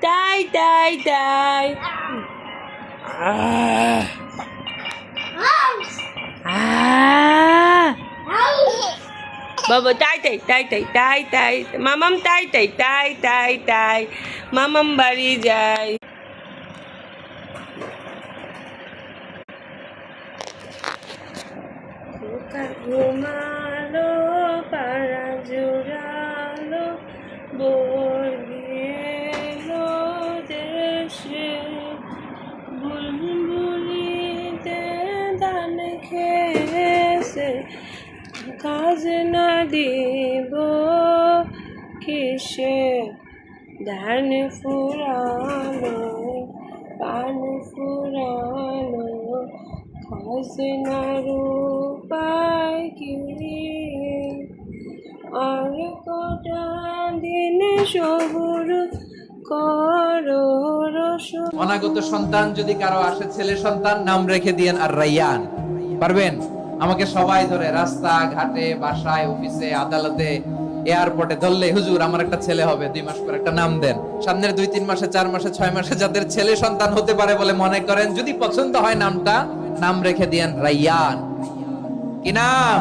তাই তাই তাই বাবা তাই তাই তাই তাই তাই তাই মামাম তাই তাই তাই তাই তাই মামাম বাড়ি যায়। ঘুমালো পাড়া জোড়ালো বর্গিয়েলো দেশে বুলবুলিতে ধান খেয়েছে কাজ না দিব কিসে ধান ফুরানো পান ফুরানো খাজনার উপায় কি আর কটা দিন সবুর করো রসুন। অনাগত সন্তান যদি কারো আসে, ছেলে সন্তান, নাম রেখে দিয়েন আর রাইয়ান। পারবেন? আমাকে সবাই ধরে রাস্তা ঘাটে, বাসায়, অফিসে, আদালতে, এয়ারপোর্টে ধরলে, হুজুর আমার একটা ছেলে হবে, 2 মাস পর একটা নাম দেন। সামনের 2-3 মাসে, 4 মাসে, 6 মাসে যাদের ছেলে সন্তান হতে পারে বলে মনে করেন, যদি পছন্দ হয় নামটা, নাম রেখে দিয়েন রাইয়ান। কি নাম?